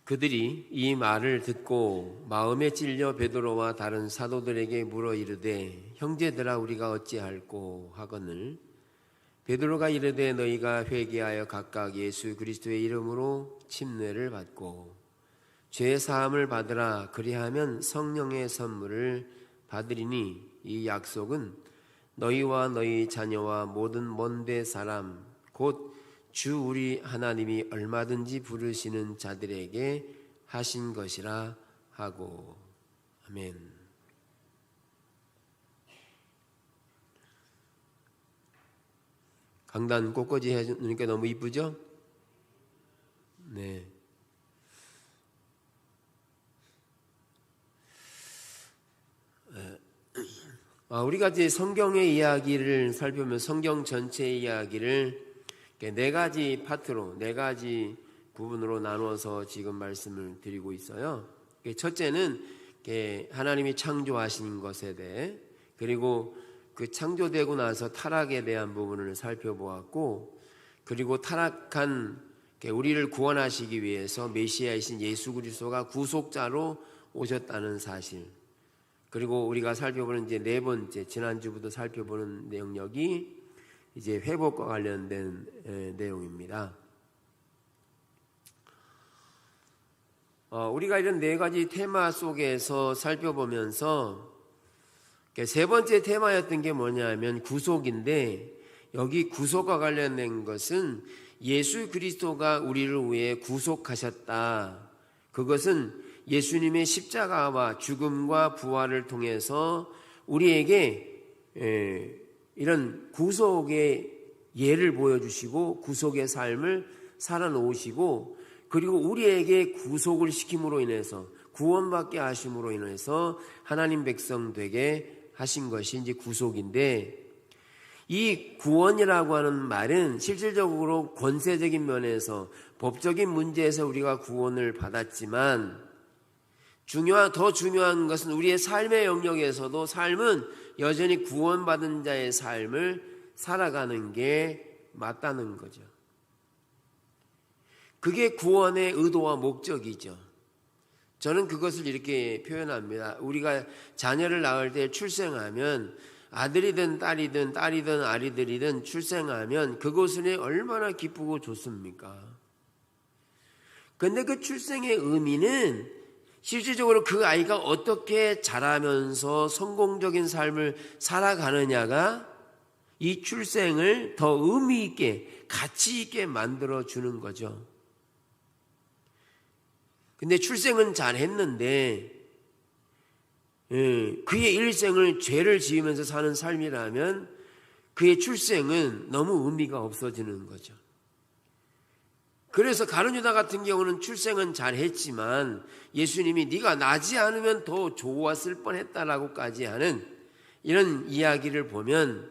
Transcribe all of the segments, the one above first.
그들이 이 말을 듣고 마음에 찔려 베드로와 다른 사도들에게 물어 이르되 형제들아 우리가 어찌할꼬 하거늘 베드로가 이르되 너희가 회개하여 각각 예수 그리스도의 이름으로 침례를 받고 죄 사함을 받으라. 그리하면 성령의 선물을 받으리니 이 약속은 너희와 너희 자녀와 모든 먼데 사람 곧 주 우리 하나님이 얼마든지 부르시는 자들에게 하신 것이라 하고. 아멘. 강단 꽃꽂이 해주니까 너무 이쁘죠? 네. 우리가 이제 성경의 이야기를 살펴보면 성경 전체의 이야기를 네 가지 파트로, 네 가지 부분으로 나누어서 지금 말씀을 드리고 있어요. 첫째는 하나님이 창조하신 것에 대해, 그리고 그 창조되고 나서 타락에 대한 부분을 살펴보았고, 그리고 타락한 우리를 구원하시기 위해서 메시아이신 예수 그리스도가 구속자로 오셨다는 사실, 그리고 우리가 살펴보는 이제 네 번째, 지난주부터 살펴보는 내용력이 이제 회복과 관련된 내용입니다. 우리가 이런 네 가지 테마 속에서 살펴보면서 세 번째 테마였던 게 뭐냐면 구속인데, 여기 구속과 관련된 것은 예수 그리스도가 우리를 위해 구속하셨다. 그것은 예수님의 십자가와 죽음과 부활을 통해서 우리에게 이런 구속의 예를 보여주시고 구속의 삶을 살아놓으시고, 그리고 우리에게 구속을 시킴으로 인해서 구원받게 하심으로 인해서 하나님 백성 되게 하신 것이 이제 구속인데, 이 구원이라고 하는 말은 실질적으로 권세적인 면에서 법적인 문제에서 우리가 구원을 받았지만 더 중요한 것은 우리의 삶의 영역에서도 삶은 여전히 구원받은 자의 삶을 살아가는 게 맞다는 거죠. 그게 구원의 의도와 목적이죠. 저는 그것을 이렇게 표현합니다. 우리가 자녀를 낳을 때 출생하면 아들이든 딸이든 아리들이든 출생하면 그것은 얼마나 기쁘고 좋습니까? 그런데 그 출생의 의미는 실질적으로 그 아이가 어떻게 자라면서 성공적인 삶을 살아가느냐가 이 출생을 더 의미 있게, 가치 있게 만들어주는 거죠. 근데 출생은 잘했는데 그의 일생을 죄를 지으면서 사는 삶이라면 그의 출생은 너무 의미가 없어지는 거죠. 그래서 가룟 유다 같은 경우는 출생은 잘했지만 예수님이 네가 나지 않으면 더 좋았을 뻔했다라고까지 하는 이런 이야기를 보면,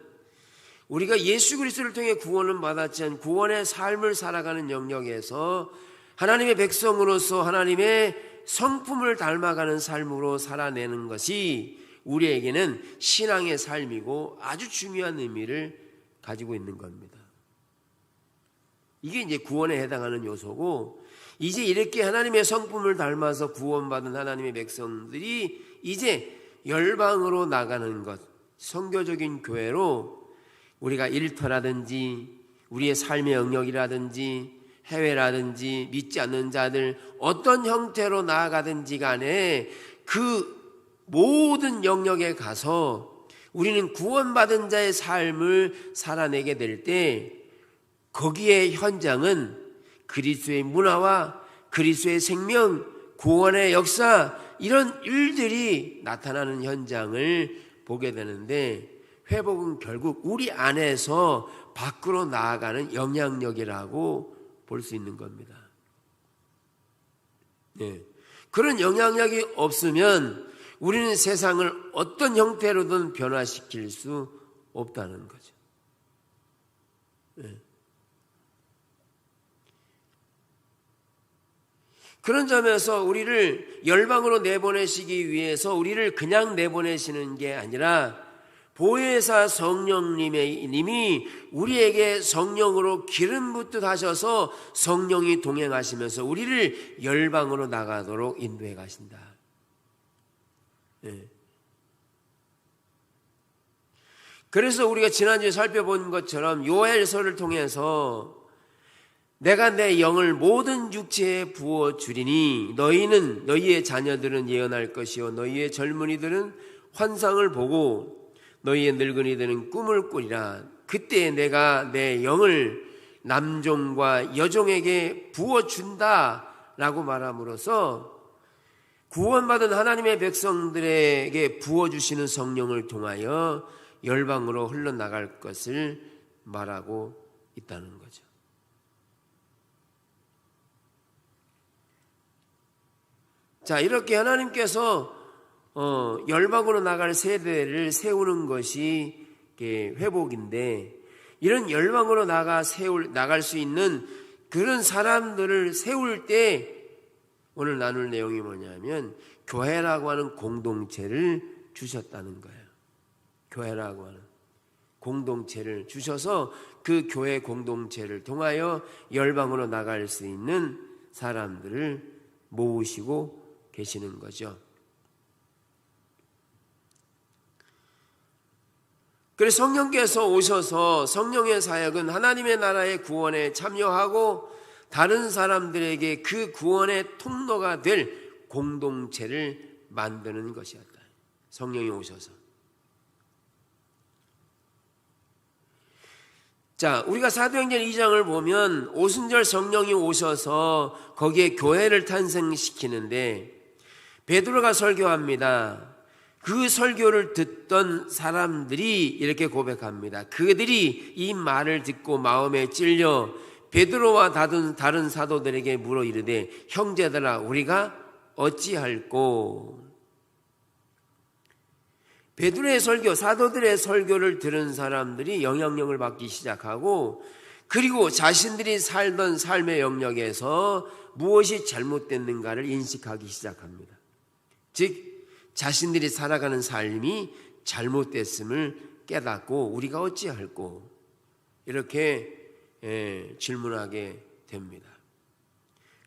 우리가 예수 그리스도를 통해 구원을 받았지만 구원의 삶을 살아가는 영역에서 하나님의 백성으로서 하나님의 성품을 닮아가는 삶으로 살아내는 것이 우리에게는 신앙의 삶이고 아주 중요한 의미를 가지고 있는 겁니다. 이게 이제 구원에 해당하는 요소고, 이제 이렇게 하나님의 성품을 닮아서 구원받은 하나님의 백성들이 이제 열방으로 나가는 것, 선교적인 교회로 우리가 일터라든지 우리의 삶의 영역이라든지 해외라든지 믿지 않는 자들 어떤 형태로 나아가든지 간에 그 모든 영역에 가서 우리는 구원받은 자의 삶을 살아내게 될 때 거기에 현장은 그리스도의 문화와 그리스도의 생명, 구원의 역사, 이런 일들이 나타나는 현장을 보게 되는데, 회복은 결국 우리 안에서 밖으로 나아가는 영향력이라고 볼 수 있는 겁니다. 그런 영향력이 없으면 우리는 세상을 어떤 형태로든 변화시킬 수 없다는 거죠. 그런 점에서 우리를 열방으로 내보내시기 위해서 우리를 그냥 내보내시는 게 아니라 보혜사 성령님이 우리에게 성령으로 기름 붓듯 하셔서 성령이 동행하시면서 우리를 열방으로 나가도록 인도해 가신다. 네. 그래서 우리가 지난주에 살펴본 것처럼 요엘서를 통해서 내가 내 영을 모든 육체에 부어주리니 너희는 너희의 자녀들은 예언할 것이요 너희의 젊은이들은 환상을 보고 너희의 늙은이들은 꿈을 꾸리라. 그때 내가 내 영을 남종과 여종에게 부어준다 라고 말함으로써 구원받은 하나님의 백성들에게 부어주시는 성령을 통하여 열방으로 흘러나갈 것을 말하고 있다는 거죠. 자, 이렇게 하나님께서 열방으로 나갈 세대를 세우는 것이 회복인데, 이런 열방으로 나갈 수 있는 그런 사람들을 세울 때 오늘 나눌 내용이 뭐냐면 교회라고 하는 공동체를 주셨다는 거예요. 교회라고 하는 공동체를 주셔서 그 교회 공동체를 통하여 열방으로 나갈 수 있는 사람들을 모으시고 계시는 거죠. 그래서 성령께서 오셔서 성령의 사역은 하나님의 나라의 구원에 참여하고 다른 사람들에게 그 구원의 통로가 될 공동체를 만드는 것이었다. 성령이 오셔서. 자, 우리가 사도행전 2장을 보면 오순절 성령이 오셔서 거기에 교회를 탄생시키는데 베드로가 설교합니다. 그 설교를 듣던 사람들이 이렇게 고백합니다. 그들이 이 말을 듣고 마음에 찔려 베드로와 다른 사도들에게 물어 이르되 형제들아 우리가 어찌할꼬. 베드로의 설교, 사도들의 설교를 들은 사람들이 영향력을 받기 시작하고 그리고 자신들이 살던 삶의 영역에서 무엇이 잘못됐는가를 인식하기 시작합니다. 즉 자신들이 살아가는 삶이 잘못됐음을 깨닫고 우리가 어찌할꼬 이렇게 질문하게 됩니다.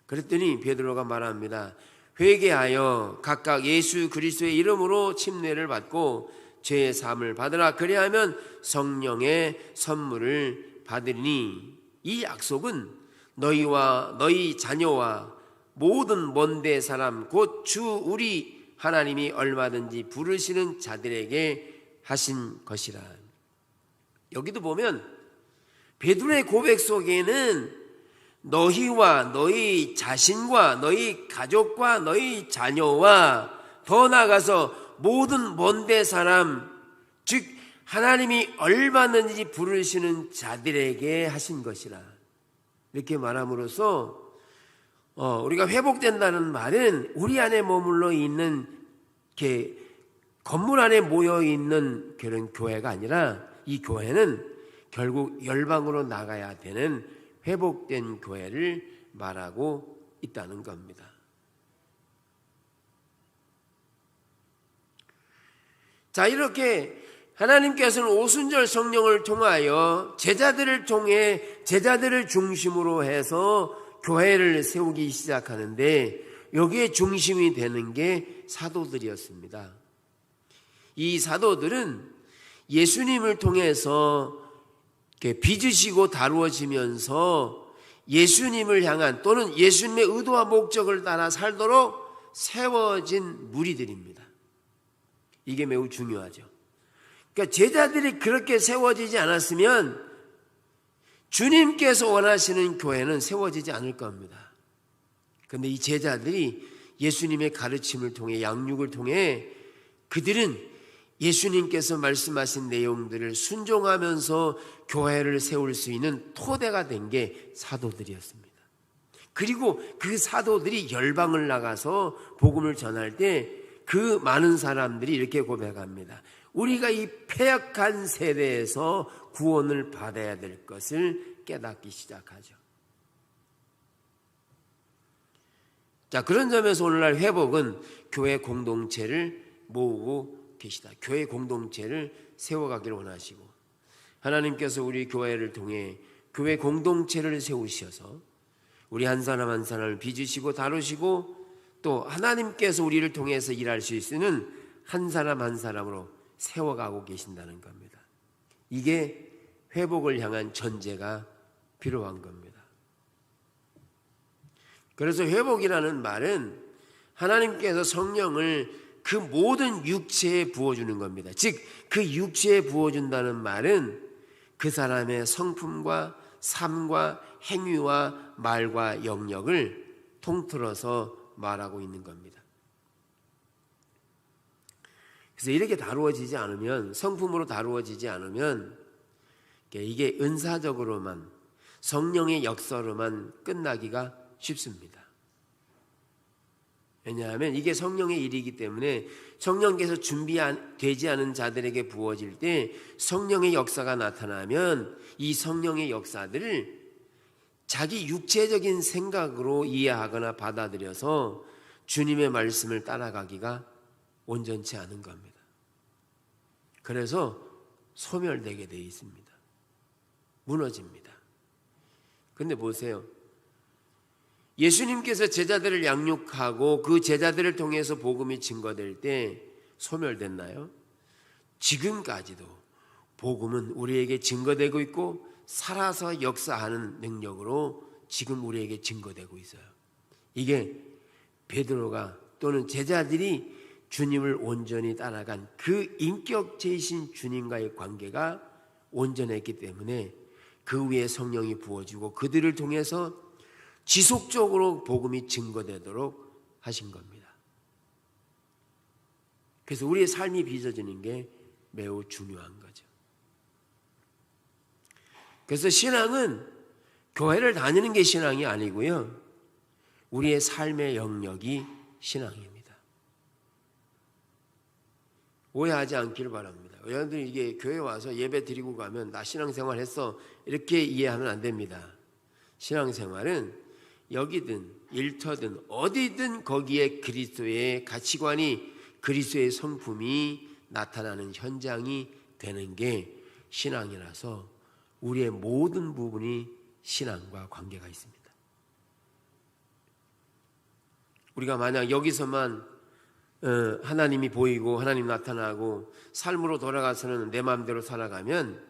그랬더니 베드로가 말합니다. 회개하여 각각 예수 그리스도의 이름으로 침례를 받고 죄의 사함을 받으라. 그리하면 성령의 선물을 받으리니 이 약속은 너희와 너희 자녀와 모든 먼데 사람 곧 주 우리 하나님이 얼마든지 부르시는 자들에게 하신 것이라. 여기도 보면 베드로의 고백 속에는 너희와 너희 자신과 너희 가족과 너희 자녀와 더 나아가서 모든 먼데 사람, 즉 하나님이 얼마든지 부르시는 자들에게 하신 것이라. 이렇게 말함으로써 우리가 회복된다는 말은 우리 안에 머물러 있는 이렇게 건물 안에 모여 있는 그런 교회가 아니라 이 교회는 결국 열방으로 나가야 되는 회복된 교회를 말하고 있다는 겁니다. 자, 이렇게 하나님께서는 오순절 성령을 통하여 제자들을 통해 제자들을 중심으로 해서 교회를 세우기 시작하는데 여기에 중심이 되는 게 사도들이었습니다. 이 사도들은 예수님을 통해서 빚으시고 다루어지면서 예수님을 향한 또는 예수님의 의도와 목적을 따라 살도록 세워진 무리들입니다. 이게 매우 중요하죠. 그러니까 제자들이 그렇게 세워지지 않았으면 주님께서 원하시는 교회는 세워지지 않을 겁니다. 그런데 이 제자들이 예수님의 가르침을 통해 양육을 통해 그들은 예수님께서 말씀하신 내용들을 순종하면서 교회를 세울 수 있는 토대가 된 게 사도들이었습니다. 그리고 그 사도들이 열방을 나가서 복음을 전할 때 그 많은 사람들이 이렇게 고백합니다. 우리가 이 패역한 세대에서 구원을 받아야 될 것을 깨닫기 시작하죠. 자, 그런 점에서 오늘날 회복은 교회 공동체를 모으고 계시다. 교회 공동체를 세워가기를 원하시고, 하나님께서 우리 교회를 통해 교회 공동체를 세우셔서 우리 한 사람 한 사람을 빚으시고 다루시고, 또 하나님께서 우리를 통해서 일할 수 있는 한 사람 한 사람으로 세워가고 계신다는 겁니다. 이게 회복을 향한 전제가 필요한 겁니다. 그래서 회복이라는 말은 하나님께서 성령을 그 모든 육체에 부어주는 겁니다. 즉, 그 육체에 부어준다는 말은 그 사람의 성품과 삶과 행위와 말과 영역을 통틀어서 말하고 있는 겁니다. 그래서 이렇게 다루어지지 않으면, 성품으로 다루어지지 않으면 이게 은사적으로만, 성령의 역사로만 끝나기가 쉽습니다. 왜냐하면 이게 성령의 일이기 때문에 성령께서 준비되지 않은 자들에게 부어질 때 성령의 역사가 나타나면 이 성령의 역사들을 자기 육체적인 생각으로 이해하거나 받아들여서 주님의 말씀을 따라가기가 온전치 않은 겁니다. 그래서 소멸되게 되어 있습니다. 무너집니다. 그런데 보세요. 예수님께서 제자들을 양육하고 그 제자들을 통해서 복음이 증거될 때 소멸됐나요? 지금까지도 복음은 우리에게 증거되고 있고 살아서 역사하는 능력으로 지금 우리에게 증거되고 있어요. 이게 베드로가 또는 제자들이 주님을 온전히 따라간 그 인격체이신 주님과의 관계가 온전했기 때문에 그 위에 성령이 부어지고 그들을 통해서 지속적으로 복음이 증거되도록 하신 겁니다. 그래서 우리의 삶이 빚어지는 게 매우 중요한 거죠. 그래서 신앙은 교회를 다니는 게 신앙이 아니고요, 우리의 삶의 영역이 신앙입니다. 오해하지 않기를 바랍니다. 여러분들이 이게 교회 와서 예배 드리고 가면 나 신앙생활 했어 이렇게 이해하면 안 됩니다. 신앙생활은 여기든 일터든 어디든 거기에 그리스도의 가치관이, 그리스도의 성품이 나타나는 현장이 되는 게 신앙이라서 우리의 모든 부분이 신앙과 관계가 있습니다. 우리가 만약 여기서만 하나님이 보이고 하나님 나타나고 삶으로 돌아가서는 내 마음대로 살아가면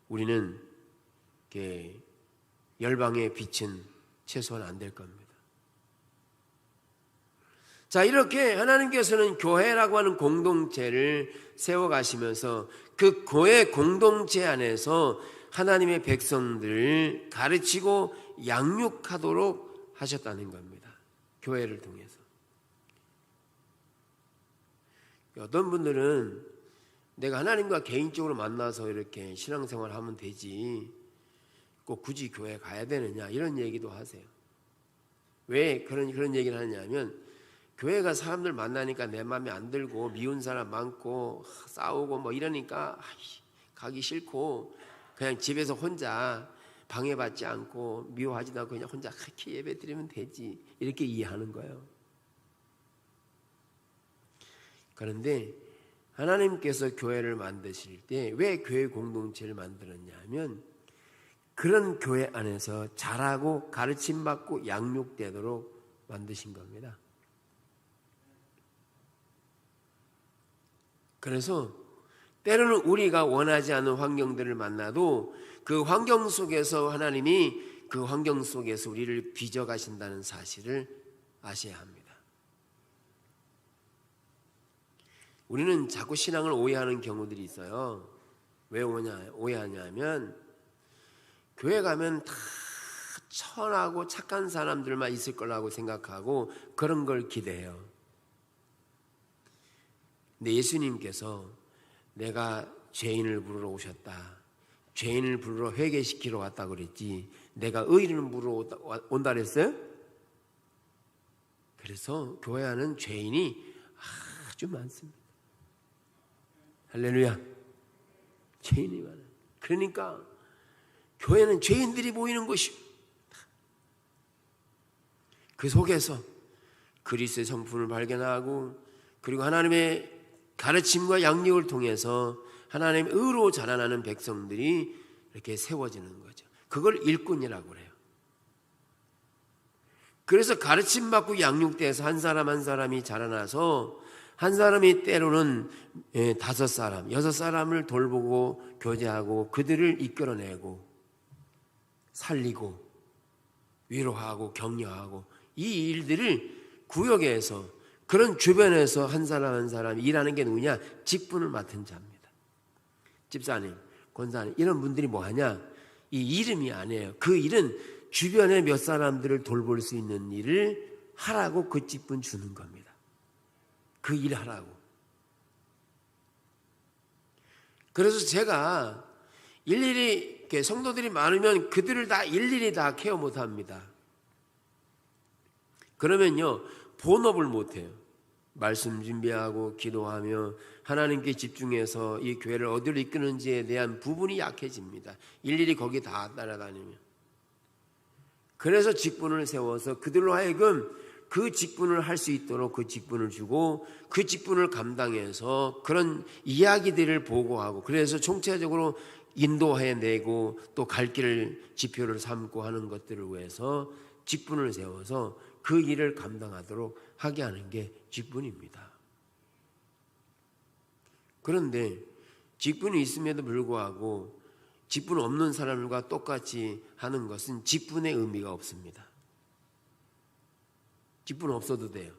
우리는 열방의 빛은 최소한 안 될 겁니다. 자, 이렇게 하나님께서는 교회라고 하는 공동체를 세워가시면서 그 교회 공동체 안에서 하나님의 백성들을 가르치고 양육하도록 하셨다는 겁니다. 교회를 통해서. 어떤 분들은 내가 하나님과 개인적으로 만나서 이렇게 신앙생활 하면 되지 꼭 굳이 교회 가야 되느냐 이런 얘기도 하세요. 왜 그런 얘기를 하냐면 교회가 사람들 만나니까 내 마음에 안 들고 미운 사람 많고 싸우고 뭐 이러니까 가기 싫고 그냥 집에서 혼자 방해받지 않고 미워하지도 않고 그냥 혼자 그렇게 예배 드리면 되지 이렇게 이해하는 거예요. 그런데 하나님께서 교회를 만드실 때 왜 교회 공동체를 만들었냐 하면 그런 교회 안에서 자라고 가르침받고 양육되도록 만드신 겁니다. 그래서 때로는 우리가 원하지 않는 환경들을 만나도 그 환경 속에서 하나님이 그 환경 속에서 우리를 빚어가신다는 사실을 아셔야 합니다. 우리는 자꾸 신앙을 오해하는 경우들이 있어요. 왜 오해하냐면 교회 가면 다 선하고 착한 사람들만 있을 거라고 생각하고 그런 걸 기대해요. 근데 예수님께서 내가 죄인을 부르러 오셨다, 죄인을 부르러 회개시키러 왔다 그랬지 내가 의인을 부르러 온다 그랬어요? 그래서 교회 안은 죄인이 아주 많습니다. 할렐루야. 죄인이 많아요. 그러니까 교회는 죄인들이 모이는 곳이요. 그 속에서 그리스도의 성품을 발견하고 그리고 하나님의 가르침과 양육을 통해서 하나님의 의로 자라나는 백성들이 이렇게 세워지는 거죠. 그걸 일꾼이라고 그래요. 그래서 가르침받고 양육돼서 한 사람 한 사람이 자라나서 한 사람이 때로는 5사람, 6사람을 돌보고 교제하고 그들을 이끌어내고 살리고 위로하고 격려하고 이 일들을 구역에서 그런 주변에서 한 사람 한 사람 일하는 게 누구냐? 직분을 맡은 자입니다. 집사님, 권사님 이런 분들이 뭐 하냐? 이 이름이 아니에요. 그 일은 주변에 몇 사람들을 돌볼 수 있는 일을 하라고 그 직분 주는 겁니다. 그 일 하라고. 그래서 제가 일일이 이렇게 성도들이 많으면 그들을 다 일일이 다 케어 못 합니다. 그러면요 본업을 못 해요. 말씀 준비하고 기도하며 하나님께 집중해서 이 교회를 어디로 이끄는지에 대한 부분이 약해집니다. 일일이 거기 다 따라다니면. 그래서 직분을 세워서 그들로 하여금 그 직분을 할 수 있도록 그 직분을 주고 그 직분을 감당해서 그런 이야기들을 보고하고 그래서 총체적으로 인도해내고 또 갈 길을 지표를 삼고 하는 것들을 위해서 직분을 세워서 그 일을 감당하도록 하게 하는 게 직분입니다. 그런데 직분이 있음에도 불구하고 직분 없는 사람들과 똑같이 하는 것은 직분의 의미가 없습니다. 직분 없어도 돼요.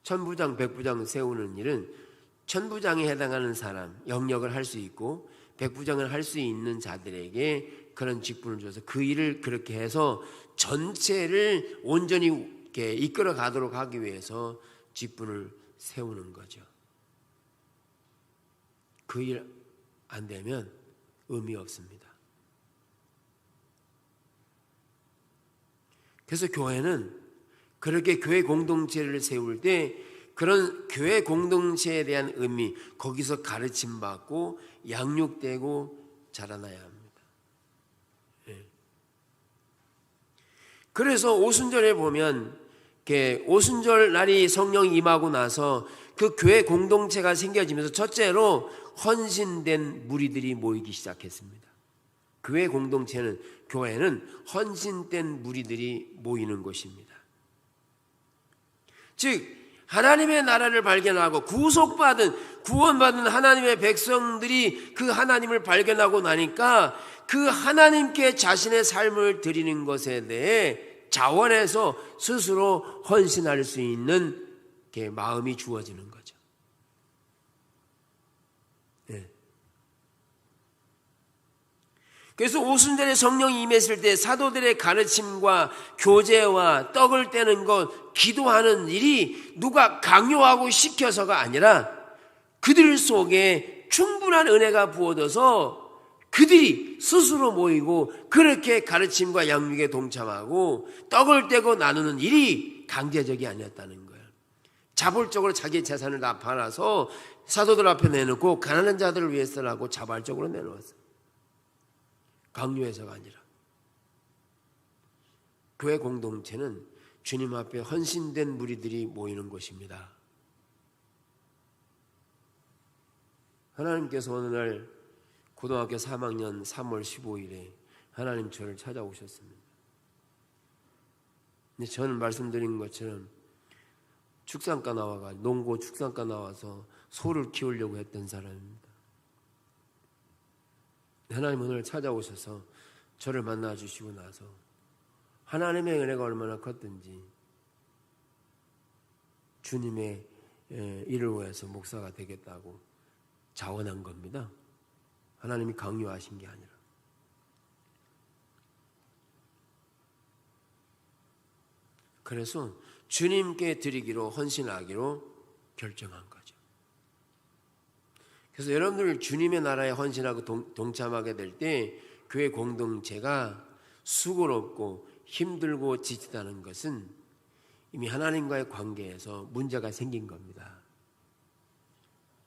천부장, 백부장 세우는 일은 천부장에 해당하는 사람, 영역을 할 수 있고 백부장을 할 수 있는 자들에게 그런 직분을 줘서 그 일을 그렇게 해서 전체를 온전히 이렇게 이끌어 가도록 하기 위해서 직분을 세우는 거죠. 그 일 안 되면 의미 없습니다. 그래서 교회는 그렇게 교회 공동체를 세울 때 그런 교회 공동체에 대한 의미, 거기서 가르침받고 양육되고 자라나야 합니다. 그래서 오순절에 보면 오순절 날이 성령이 임하고 나서 그 교회 공동체가 생겨지면서 첫째로 헌신된 무리들이 모이기 시작했습니다. 교회 공동체는 교회는 헌신된 무리들이 모이는 곳입니다. 즉 하나님의 나라를 발견하고 구원받은 하나님의 백성들이 그 하나님을 발견하고 나니까 그 하나님께 자신의 삶을 드리는 것에 대해 자원해서 스스로 헌신할 수 있는 마음이 주어지는 거죠. 그래서 오순절에 성령이 임했을 때 사도들의 가르침과 교제와 떡을 떼는 것, 기도하는 일이 누가 강요하고 시켜서가 아니라 그들 속에 충분한 은혜가 부어져서 그들이 스스로 모이고 그렇게 가르침과 양육에 동참하고 떡을 떼고 나누는 일이 강제적이 아니었다는 거예요. 자발적으로 자기 재산을 다 팔아서 사도들 앞에 내놓고 가난한 자들을 위해서라고 자발적으로 내놓았어요. 강요해서가 아니라. 교회 공동체는 주님 앞에 헌신된 무리들이 모이는 곳입니다. 하나님께서 어느 날 고등학교 3학년 3월 15일에 하나님 저를 찾아오셨습니다. 근데 저는 말씀드린 것처럼 축산과 나와가 농고 축산과 나와서 소를 키우려고 했던 사람입니다. 하나님 오늘 찾아오셔서 저를 만나주시고 나서 하나님의 은혜가 얼마나 컸든지 주님의 일을 위해서 목사가 되겠다고 자원한 겁니다. 하나님이 강요하신 게 아니라. 그래서 주님께 드리기로 헌신하기로 결정한 거죠. 그래서 여러분들 주님의 나라에 헌신하고 동참하게 될 때 교회 공동체가 수고롭고 힘들고 지치다는 것은 이미 하나님과의 관계에서 문제가 생긴 겁니다.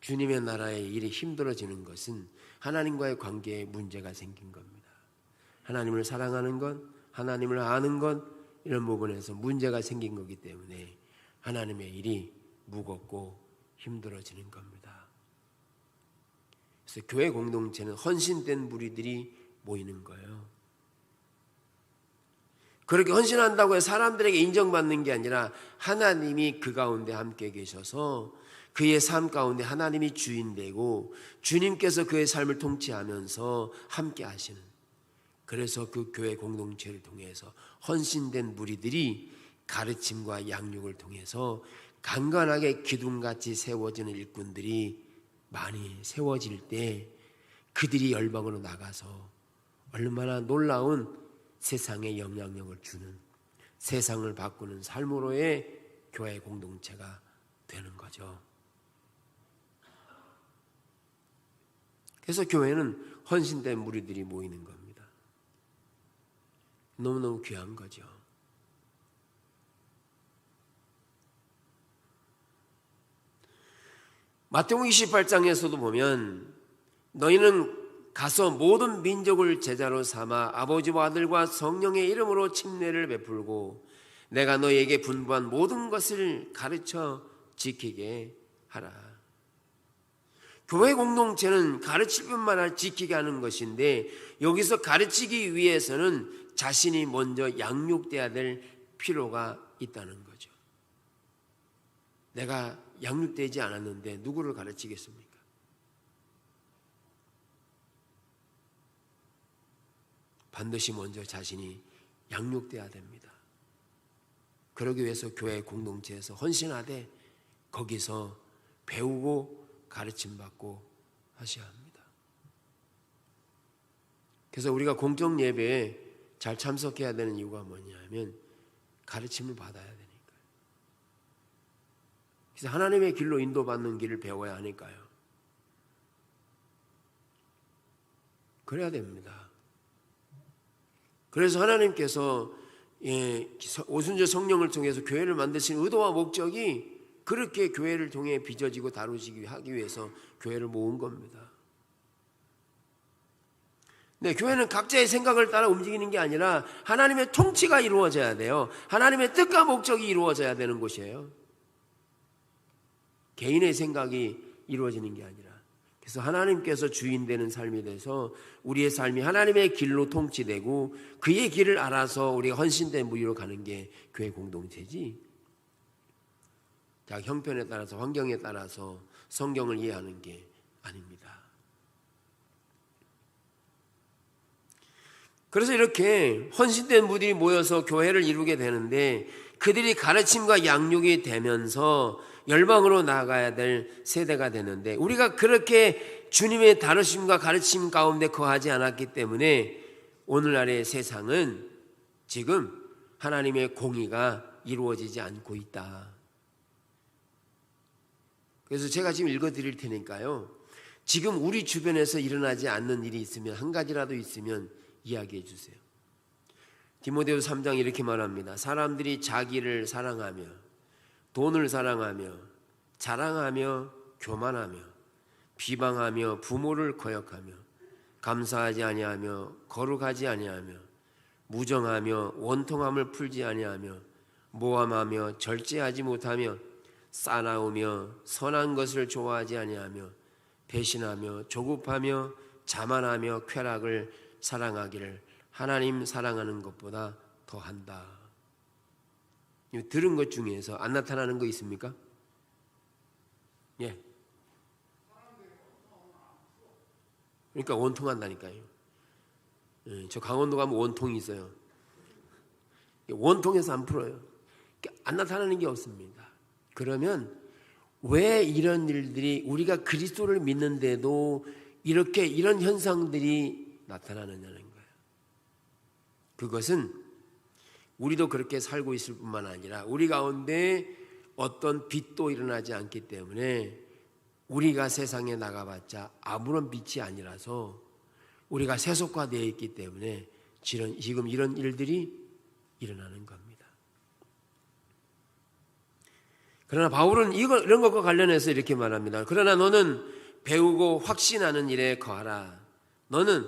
주님의 나라의 일이 힘들어지는 것은 하나님과의 관계에 문제가 생긴 겁니다. 하나님을 사랑하는 것, 하나님을 아는 것, 이런 부분에서 문제가 생긴 거기 때문에 하나님의 일이 무겁고 힘들어지는 겁니다. 그래서 교회 공동체는 헌신된 무리들이 모이는 거예요. 그렇게 헌신한다고 해서 사람들에게 인정받는 게 아니라 하나님이 그 가운데 함께 계셔서 그의 삶 가운데 하나님이 주인 되고 주님께서 그의 삶을 통치하면서 함께 하시는, 그래서 그 교회 공동체를 통해서 헌신된 무리들이 가르침과 양육을 통해서 강건하게 기둥같이 세워지는 일꾼들이 많이 세워질 때 그들이 열방으로 나가서 얼마나 놀라운 세상에 영향력을 주는, 세상을 바꾸는 삶으로의 교회 공동체가 되는 거죠. 그래서 교회는 헌신된 무리들이 모이는 겁니다. 너무너무 귀한 거죠. 마태복음 28장에서도 보면 너희는 가서 모든 민족을 제자로 삼아 아버지와 아들과 성령의 이름으로 침례를 베풀고 내가 너희에게 분부한 모든 것을 가르쳐 지키게 하라. 교회 공동체는 가르칠 뿐만 아니라 지키게 하는 것인데, 여기서 가르치기 위해서는 자신이 먼저 양육돼야 될 필요가 있다는 거죠. 내가 양육되지 않았는데 누구를 가르치겠습니까? 반드시 먼저 자신이 양육돼야 됩니다. 그러기 위해서 교회 공동체에서 헌신하되 거기서 배우고 가르침받고 하셔야 합니다. 그래서 우리가 공적 예배에 잘 참석해야 되는 이유가 뭐냐면 가르침을 받아야 되니까요. 그래서 하나님의 길로 인도받는 길을 배워야 하니까요. 그래야 됩니다. 그래서 하나님께서 오순절 성령을 통해서 교회를 만드신 의도와 목적이 그렇게 교회를 통해 빚어지고 다루시기 하기 위해서 교회를 모은 겁니다. 네, 교회는 각자의 생각을 따라 움직이는 게 아니라 하나님의 통치가 이루어져야 돼요. 하나님의 뜻과 목적이 이루어져야 되는 곳이에요. 개인의 생각이 이루어지는 게 아니라. 그래서 하나님께서 주인 되는 삶이 돼서 우리의 삶이 하나님의 길로 통치되고 그의 길을 알아서 우리가 헌신된 무리로 가는 게 교회 공동체지, 자기 형편에 따라서 환경에 따라서 성경을 이해하는 게 아닙니다. 그래서 이렇게 헌신된 무리들이 모여서 교회를 이루게 되는데 그들이 가르침과 양육이 되면서 열방으로 나아가야 될 세대가 되는데, 우리가 그렇게 주님의 다루심과 가르침 가운데 거하지 않았기 때문에 오늘날의 세상은 지금 하나님의 공의가 이루어지지 않고 있다. 그래서 제가 지금 읽어드릴 테니까요, 지금 우리 주변에서 일어나지 않는 일이 있으면, 한 가지라도 있으면 이야기해 주세요. 디모데후서 3장 이렇게 말합니다. 사람들이 자기를 사랑하며 돈을 사랑하며 자랑하며 교만하며 비방하며 부모를 거역하며 감사하지 아니하며 거룩하지 아니하며 무정하며 원통함을 풀지 아니하며 모함하며 절제하지 못하며 싸나우며 선한 것을 좋아하지 아니하며 배신하며 조급하며 자만하며 쾌락을 사랑하기를 하나님 사랑하는 것보다 더한다. 들은 것 중에서 안 나타나는 거 있습니까? 예. 그러니까 원통한다니까요. 예, 저 강원도 가면 원통이 있어요. 원통해서 안 풀어요. 안 나타나는 게 없습니다. 그러면 왜 이런 일들이, 우리가 그리스도를 믿는데도 이렇게 이런 현상들이 나타나느냐는 거예요. 그것은 우리도 그렇게 살고 있을 뿐만 아니라 우리 가운데 어떤 빛도 일어나지 않기 때문에 우리가 세상에 나가봤자 아무런 빛이 아니라서 우리가 세속화되어 있기 때문에 지금 이런 일들이 일어나는 겁니다. 그러나 바울은 이런 것과 관련해서 이렇게 말합니다. 그러나 너는 배우고 확신하는 일에 거하라. 너는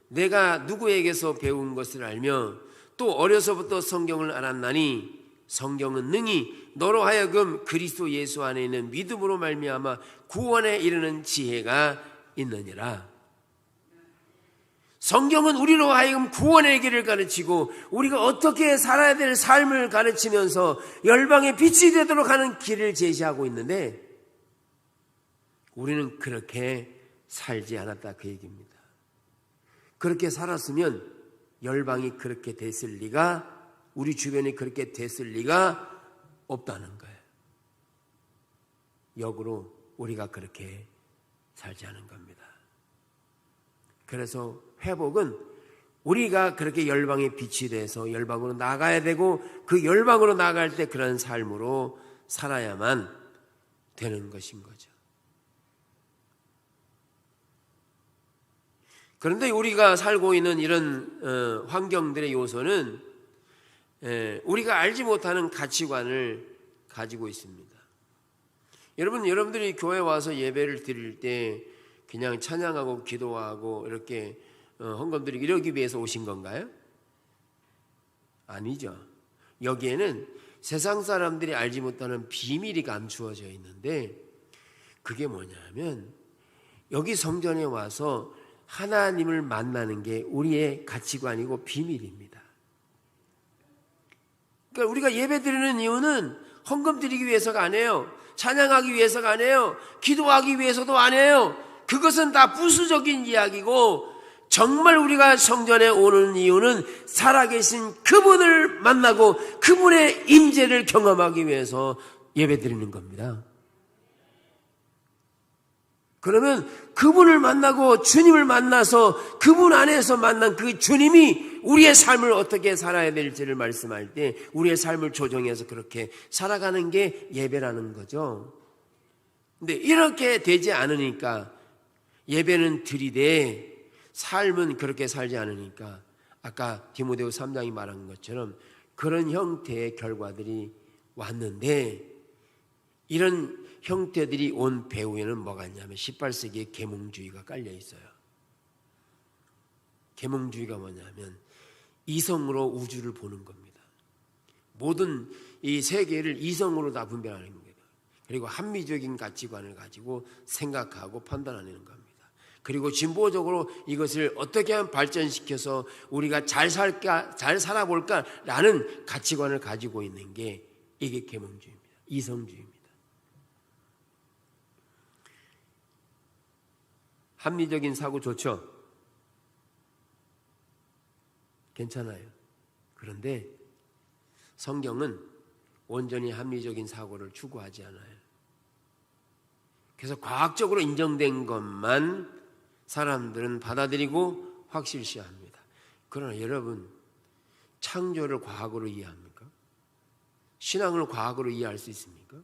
내가 누구에게서 배운 것을 알며 또 어려서부터 성경을 알았나니 성경은 능히 너로 하여금 그리스도 예수 안에 있는 믿음으로 말미암아 구원에 이르는 지혜가 있느니라. 성경은 우리로 하여금 구원의 길을 가르치고 우리가 어떻게 살아야 될 삶을 가르치면서 열방의 빛이 되도록 하는 길을 제시하고 있는데 우리는 그렇게 살지 않았다 그 얘기입니다. 그렇게 살았으면 열방이 그렇게 됐을 리가, 우리 주변이 그렇게 됐을 리가 없다는 거예요. 역으로 우리가 그렇게 살지 않은 겁니다. 그래서 회복은 우리가 그렇게 열방의 빛이 돼서 열방으로 나가야 되고 그 열방으로 나갈 때 그런 삶으로 살아야만 되는 것인 거죠. 그런데 우리가 살고 있는 이런 환경들의 요소는 우리가 알지 못하는 가치관을 가지고 있습니다. 여러분들이 교회 와서 예배를 드릴 때 그냥 찬양하고 기도하고 이렇게 헌금드리고 이러기 위해서 오신 건가요? 아니죠. 여기에는 세상 사람들이 알지 못하는 비밀이 감추어져 있는데 그게 뭐냐면 여기 성전에 와서 하나님을 만나는 게 우리의 가치관이고 비밀입니다. 그러니까 우리가 예배 드리는 이유는 헌금 드리기 위해서가 아니에요. 찬양하기 위해서가 아니에요. 기도하기 위해서도 아니에요. 그것은 다 부수적인 이야기고 정말 우리가 성전에 오는 이유는 살아계신 그분을 만나고 그분의 임재를 경험하기 위해서 예배드리는 겁니다. 그러면 그분을 만나고 주님을 만나서 그분 안에서 만난 그 주님이 우리의 삶을 어떻게 살아야 될지를 말씀할 때 우리의 삶을 조정해서 그렇게 살아가는 게 예배라는 거죠. 근데 이렇게 되지 않으니까 예배는 드리되 삶은 그렇게 살지 않으니까 아까 디모데후 3장이 말한 것처럼 그런 형태의 결과들이 왔는데 이런 형태들이 온 배후에는 뭐가 있냐면 18세기의 계몽주의가 깔려 있어요. 계몽주의가 뭐냐면 이성으로 우주를 보는 겁니다. 모든 이 세계를 이성으로 다 분별하는 겁니다. 그리고 합리적인 가치관을 가지고 생각하고 판단하는 겁니다. 그리고 진보적으로 이것을 어떻게 하면 발전시켜서 우리가 잘 살까, 잘 살아볼까라는 가치관을 가지고 있는 게 이게 계몽주의입니다. 이성주의입니다. 합리적인 사고 좋죠? 괜찮아요. 그런데 성경은 온전히 합리적인 사고를 추구하지 않아요. 그래서 과학적으로 인정된 것만 사람들은 받아들이고 확실시합니다. 그러나 여러분, 창조를 과학으로 이해합니까? 신앙을 과학으로 이해할 수 있습니까?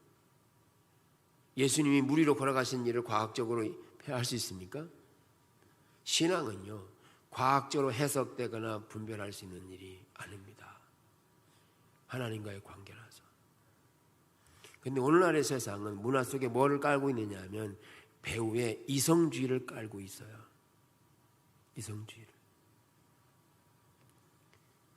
예수님이 물 위로 걸어가신 일을 과학적으로 할 수 있습니까? 신앙은요, 과학적으로 해석되거나 분별할 수 있는 일이 아닙니다. 하나님과의 관계라서. 그런데 오늘날의 세상은 문화 속에 뭐를 깔고 있느냐 하면 배후에 이성주의를 깔고 있어요. 이성주의를.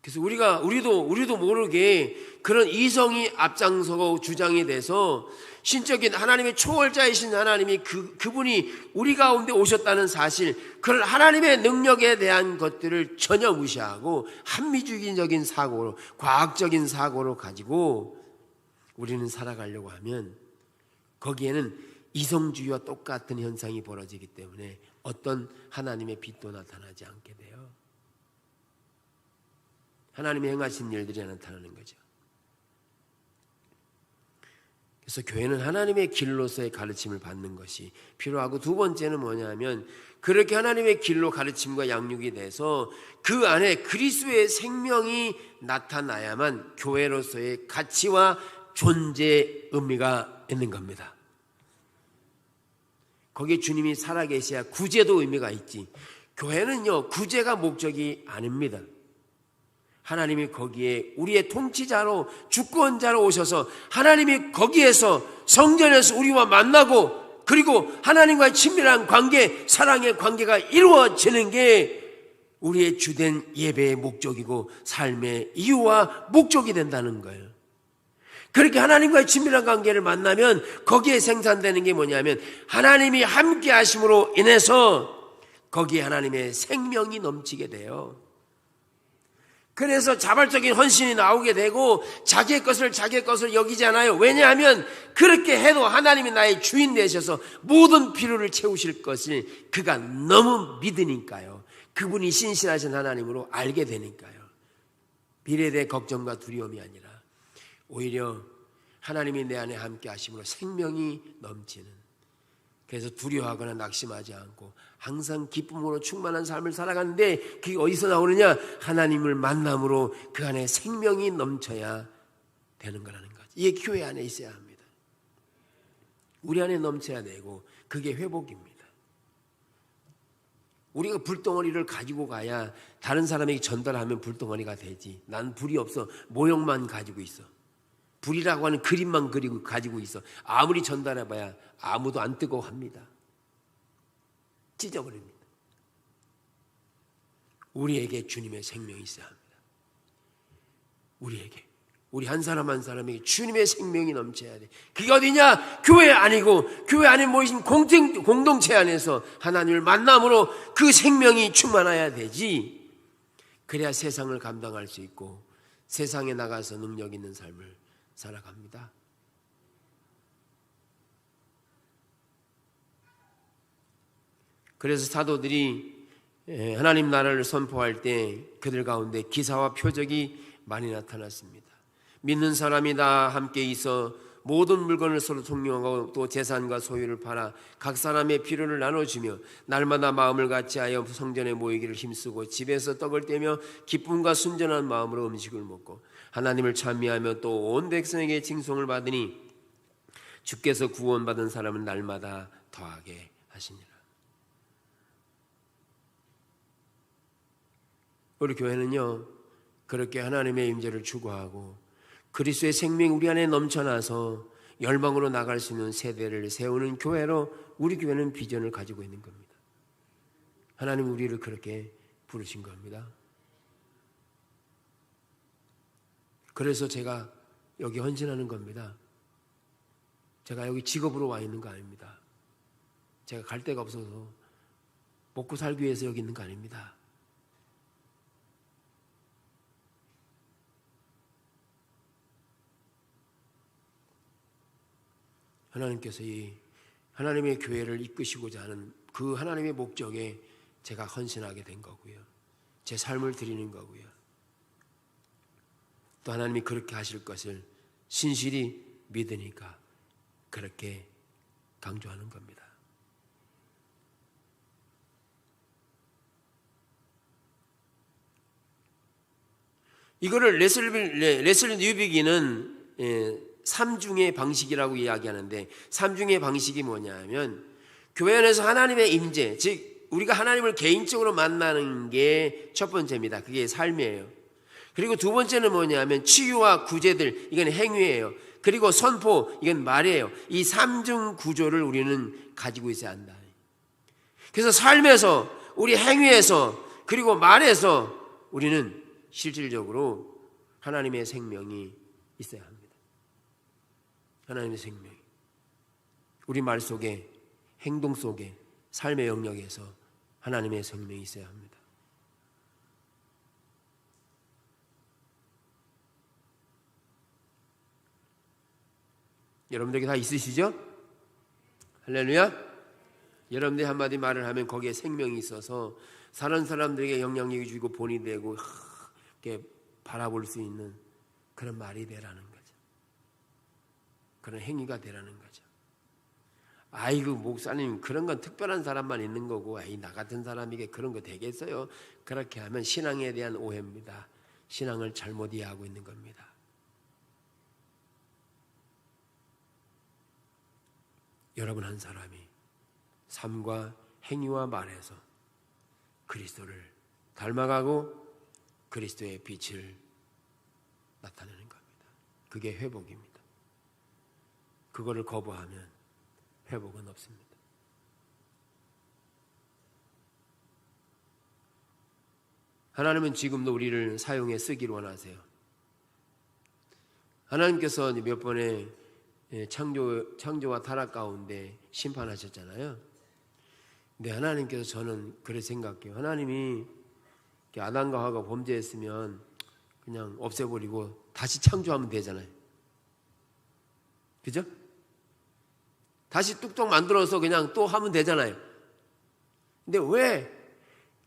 그래서 우리도 모르게 그런 이성이 앞장서고 주장이 돼서 신적인 하나님의 초월자이신 하나님이 그분이 우리 가운데 오셨다는 사실, 그런 하나님의 능력에 대한 것들을 전혀 무시하고 합리주의적인 사고로, 과학적인 사고로 가지고 우리는 살아가려고 하면 거기에는 이성주의와 똑같은 현상이 벌어지기 때문에 어떤 하나님의 빛도 나타나지 않게 돼요. 하나님이 행하신 일들이 나타나는 거죠. 그래서 교회는 하나님의 길로서의 가르침을 받는 것이 필요하고, 두 번째는 뭐냐면 그렇게 하나님의 길로 가르침과 양육이 돼서 그 안에 그리스도의 생명이 나타나야만 교회로서의 가치와 존재의 의미가 있는 겁니다. 거기에 주님이 살아계셔야 구제도 의미가 있지. 교회는요, 구제가 목적이 아닙니다. 하나님이 거기에 우리의 통치자로, 주권자로 오셔서 하나님이 거기에서 성전에서 우리와 만나고, 그리고 하나님과의 친밀한 관계, 사랑의 관계가 이루어지는 게 우리의 주된 예배의 목적이고 삶의 이유와 목적이 된다는 거예요. 그렇게 하나님과의 친밀한 관계를 만나면 거기에 생산되는 게 뭐냐면 하나님이 함께 하심으로 인해서 거기에 하나님의 생명이 넘치게 돼요. 그래서 자발적인 헌신이 나오게 되고 자기의 것을 여기지 않아요. 왜냐하면 그렇게 해도 하나님이 나의 주인 되셔서 모든 필요를 채우실 것을 그가 너무 믿으니까요. 그분이 신실하신 하나님으로 알게 되니까요. 미래에 대해 걱정과 두려움이 아니라 오히려 하나님이 내 안에 함께 하심으로 생명이 넘치는, 그래서 두려워하거나 낙심하지 않고 항상 기쁨으로 충만한 삶을 살아가는데 그게 어디서 나오느냐? 하나님을 만남으로 그 안에 생명이 넘쳐야 되는 거라는 거죠. 이게 교회 안에 있어야 합니다. 우리 안에 넘쳐야 되고 그게 회복입니다. 우리가 불덩어리를 가지고 가야 다른 사람에게 전달하면 불덩어리가 되지. 난 불이 없어. 모형만 가지고 있어. 불이라고 하는 그림만 그리고 가지고 있어. 아무리 전달해봐야 아무도 안 뜨거워합니다. 찢어버립니다. 우리에게 주님의 생명이 있어야 합니다. 우리 한 사람 한 사람에게 주님의 생명이 넘쳐야 돼. 그게 어디냐? 교회 아니고 교회 안에 모이신 공동체 안에서 하나님을 만남으로 그 생명이 충만해야 되지. 그래야 세상을 감당할 수 있고 세상에 나가서 능력 있는 삶을 살아갑니다. 그래서 사도들이 하나님 나라를 선포할 때 그들 가운데 기사와 표적이 많이 나타났습니다. 믿는 사람이 다 함께 있어 모든 물건을 서로 통용하고 또 재산과 소유를 팔아 각 사람의 필요를 나눠주며 날마다 마음을 같이하여 성전에 모이기를 힘쓰고 집에서 떡을 떼며 기쁨과 순전한 마음으로 음식을 먹고 하나님을 찬미하며 또 온 백성에게 칭송을 받으니 주께서 구원받은 사람은 날마다 더하게 하시니라. 우리 교회는요, 그렇게 하나님의 임재를 추구하고 그리스도의 생명이 우리 안에 넘쳐나서 열방으로 나갈 수 있는 세대를 세우는 교회로 우리 교회는 비전을 가지고 있는 겁니다. 하나님 우리를 그렇게 부르신 겁니다. 그래서 제가 여기 헌신하는 겁니다. 제가 여기 직업으로 와 있는 거 아닙니다. 제가 갈 데가 없어서 먹고 살기 위해서 여기 있는 거 아닙니다. 하나님께서 이 하나님의 교회를 이끄시고자 하는 그 하나님의 목적에 제가 헌신하게 된 거고요. 제 삶을 드리는 거고요. 또 하나님이 그렇게 하실 것을 신실히 믿으니까 그렇게 강조하는 겁니다. 이거를 레슬리 뉴비기는 삼중의 방식이라고 이야기하는데, 삼중의 방식이 뭐냐면 교회 안에서 하나님의 임재, 즉 우리가 하나님을 개인적으로 만나는 게 첫 번째입니다. 그게 삶이에요. 그리고 두 번째는 뭐냐면 치유와 구제들, 이건 행위예요. 그리고 선포, 이건 말이에요. 이 삼중 구조를 우리는 가지고 있어야 한다. 그래서 삶에서, 우리 행위에서, 그리고 말에서 우리는 실질적으로 하나님의 생명이 있어야 합니다. 하나님의 생명, 우리 말 속에, 행동 속에, 삶의 영역에서 하나님의 생명이 있어야 합니다. 여러분들에게 다 있으시죠? 할렐루야. 여러분들이 한마디 말을 하면 거기에 생명이 있어서 다른 사람들에게 영향력이 주고 본이 되고 이렇게 바라볼 수 있는 그런 말이 되라는 거죠. 그런 행위가 되라는 거죠. 아이고 목사님, 그런 건 특별한 사람만 있는 거고, 아이 나 같은 사람에게 그런 거 되겠어요? 그렇게 하면 신앙에 대한 오해입니다. 신앙을 잘못 이해하고 있는 겁니다. 여러분 한 사람이 삶과 행위와 말에서 그리스도를 닮아가고 그리스도의 빛을 나타내는 겁니다. 그게 회복입니다. 그거를 거부하면 회복은 없습니다. 하나님은 지금도 우리를 사용해 쓰기를 원하세요. 하나님께서 몇 번의 창조와 타락 가운데 심판하셨잖아요. 근데 하나님께서 저는 그렇게 생각해요. 하나님이 아담과 하와가 범죄했으면 그냥 없애버리고 다시 창조하면 되잖아요. 그죠? 다시 뚝뚝 만들어서 그냥 또 하면 되잖아요. 근데 왜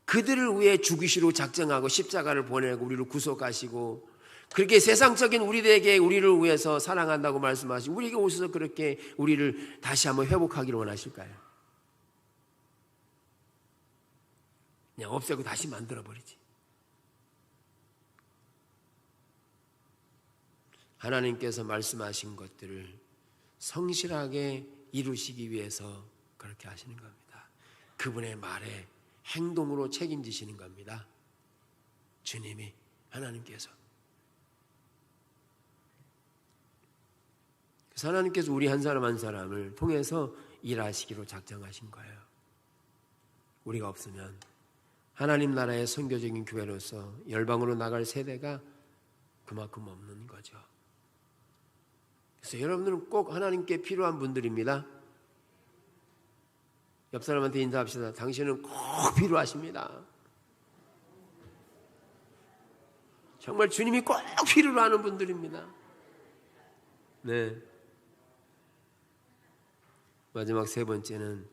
그들을 위해 죽이시로 작정하고 십자가를 보내고 우리를 구속하시고 그렇게 세상적인 우리들에게 우리를 위해서 사랑한다고 말씀하시고 우리에게 오셔서 그렇게 우리를 다시 한번 회복하기를 원하실까요? 그냥 없애고 다시 만들어버리지. 하나님께서 말씀하신 것들을 성실하게 이루시기 위해서 그렇게 하시는 겁니다. 그분의 말에 행동으로 책임지시는 겁니다. 주님이, 하나님께서. 그래서 하나님께서 우리 한 사람 한 사람을 통해서 일하시기로 작정하신 거예요. 우리가 없으면 하나님 나라의 선교적인 교회로서 열방으로 나갈 세대가 그만큼 없는 거죠. 그래서 여러분들은 꼭 하나님께 필요한 분들입니다. 옆 사람한테 인사합시다. 당신은 꼭 필요하십니다. 정말 주님이 꼭 필요로 하는 분들입니다. 네. 마지막 세 번째는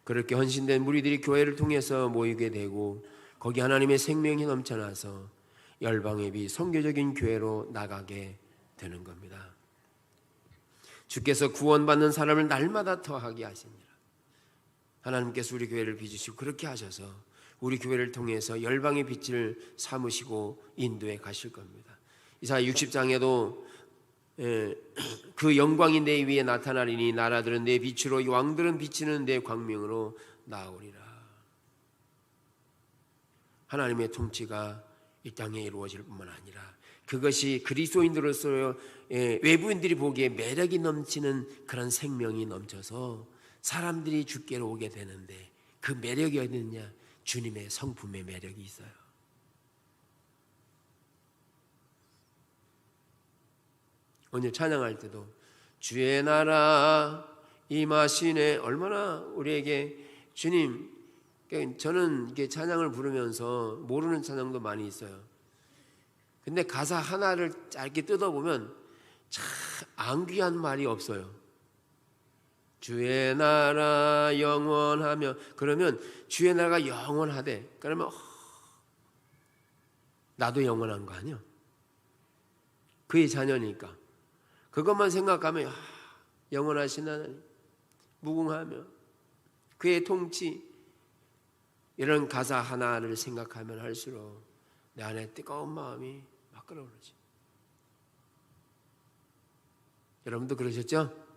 그렇게 헌신된 무리들이 교회를 통해서 모이게 되고 거기 하나님의 생명이 넘쳐나서 열방의 비 선교적인 교회로 나가게 되는 겁니다. 주께서 구원받는 사람을 날마다 더하게 하시니라. 하나님께서 우리 교회를 빚으시고 그렇게 하셔서 우리 교회를 통해서 열방의 빛을 삼으시고 인도해 가실 겁니다. 이사야 60장에도 그 영광이 내 위에 나타나리니 나라들은 내 빛으로 왕들은 비치는 내 광명으로 나오리라. 하나님의 통치가 이 땅에 이루어질 뿐만 아니라 그것이 그리스도인들로서 외부인들이 보기에 매력이 넘치는 그런 생명이 넘쳐서 사람들이 주께로 오게 되는데 그 매력이 어디 있느냐? 주님의 성품의 매력이 있어요. 오늘 찬양할 때도 주의 나라 임하시네. 얼마나 우리에게 주님, 저는 이렇게 찬양을 부르면서 모르는 찬양도 많이 있어요. 근데 가사 하나를 짧게 뜯어보면 참 안귀한 말이 없어요. 주의 나라 영원하며, 그러면 주의 나라가 영원하대. 그러면 나도 영원한 거 아니야? 그의 자녀니까 그것만 생각하면 영원하신 하나님, 무궁하며 그의 통치, 이런 가사 하나를 생각하면 할수록 내 안에 뜨거운 마음이 막 끓어오르지. 여러분도 그러셨죠?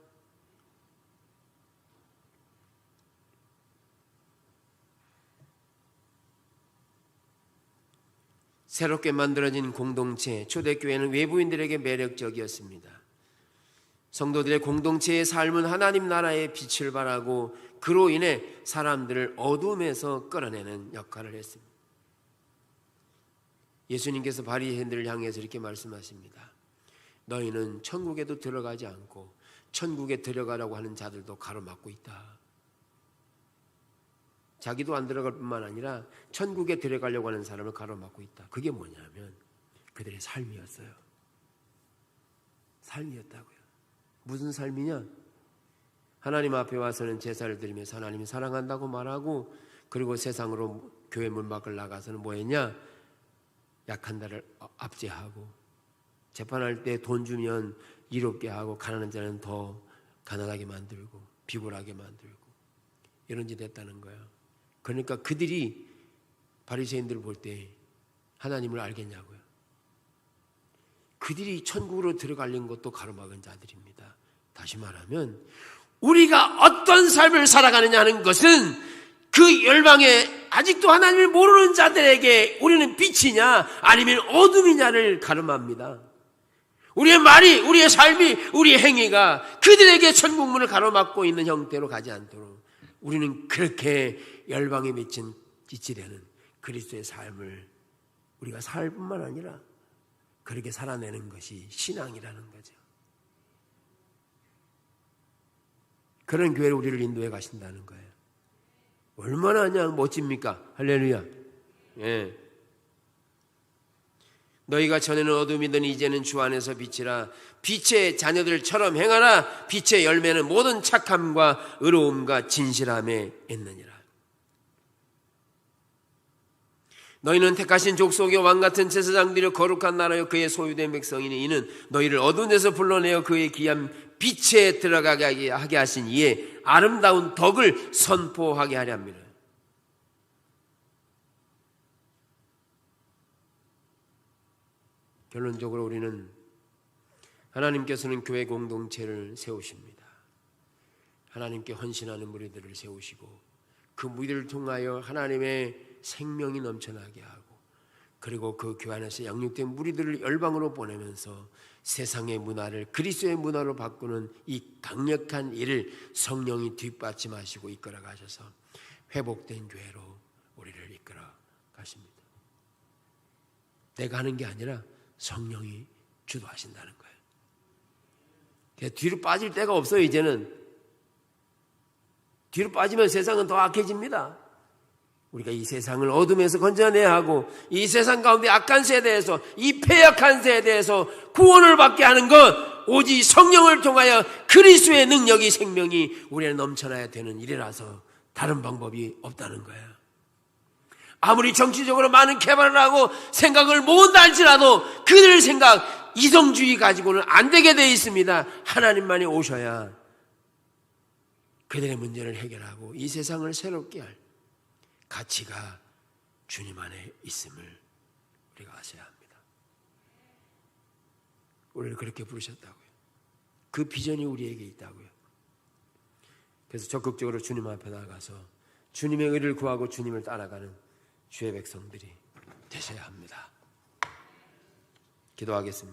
새롭게 만들어진 공동체, 초대교회는 외부인들에게 매력적이었습니다. 성도들의 공동체의 삶은 하나님 나라의 빛을 발하고 그로 인해 사람들을 어둠에서 끌어내는 역할을 했습니다. 예수님께서 바리새인들을 향해서 이렇게 말씀하십니다. 너희는 천국에도 들어가지 않고 천국에 들어가라고 하는 자들도 가로막고 있다. 자기도 안 들어갈 뿐만 아니라 천국에 들어가려고 하는 사람을 가로막고 있다. 그게 뭐냐면 그들의 삶이었어요. 삶이었다고요. 무슨 삶이냐? 하나님 앞에 와서는 제사를 드리면서 하나님이 사랑한다고 말하고, 그리고 세상으로 교회 문 밖을 나가서는 뭐 했냐? 약한 자를 압제하고, 재판할 때 돈 주면 이롭게 하고 가난한 자는 더 가난하게 만들고 비굴하게 만들고 이런 짓 했다는 거예요. 그러니까 그들이 바리새인들을 볼 때 하나님을 알겠냐고요. 그들이 천국으로 들어가려는 것도 가로막은 자들입니다. 다시 말하면 우리가 어떤 삶을 살아가느냐 하는 것은 그 열방에 아직도 하나님을 모르는 자들에게 우리는 빛이냐 아니면 어둠이냐를 가름합니다. 우리의 말이, 우리의 삶이, 우리의 행위가 그들에게 천국문을 가로막고 있는 형태로 가지 않도록 우리는 그렇게 열방에 미친 빛이 되는 그리스도의 삶을 우리가 살 뿐만 아니라 그렇게 살아내는 것이 신앙이라는 거죠. 그런 교회를 우리를 인도해 가신다는 거예요. 얼마나 그냥 멋집니까? 할렐루야. 예. 너희가 전에는 어둠이더니 이제는 주 안에서 빛이라. 빛의 자녀들처럼 행하라. 빛의 열매는 모든 착함과 의로움과 진실함에 있느니라. 너희는 택하신 족속의 왕같은 제사장들이여 거룩한 나라여 그의 소유된 백성이니 이는 너희를 어두운 데서 불러내어 그의 귀한 빛에 들어가게 하게 하신 이의 아름다운 덕을 선포하게 하려 합니다. 결론적으로 우리는 하나님께서는 교회 공동체를 세우십니다. 하나님께 헌신하는 무리들을 세우시고 그 무리들을 통하여 하나님의 생명이 넘쳐나게 하고 그리고 그 교회 안에서 양육된 무리들을 열방으로 보내면서 세상의 문화를 그리스도의 문화로 바꾸는 이 강력한 일을 성령이 뒷받침하시고 이끌어 가셔서 회복된 교회로 우리를 이끌어 가십니다. 내가 하는 게 아니라 성령이 주도하신다는 거예요. 뒤로 빠질 데가 없어요. 이제는 뒤로 빠지면 세상은 더 악해집니다. 우리가 이 세상을 어둠에서 건져내야 하고 이 세상 가운데 악한 세대에서 이 패역한 세대에서 구원을 받게 하는 것 오직 성령을 통하여 그리스도의 능력이 생명이 우리에 넘쳐나야 되는 일이라서 다른 방법이 없다는 거예요. 아무리 정치적으로 많은 개발을 하고 생각을 모은다 할지라도 그들 생각 이성주의 가지고는 안 되게 되어 있습니다. 하나님만이 오셔야 그들의 문제를 해결하고 이 세상을 새롭게 할 가치가 주님 안에 있음을 우리가 아셔야 합니다. 우리를 그렇게 부르셨다고요. 그 비전이 우리에게 있다고요. 그래서 적극적으로 주님 앞에 나가서 주님의 의를 구하고 주님을 따라가는 주의 백성들이 되셔야 합니다. 기도하겠습니다.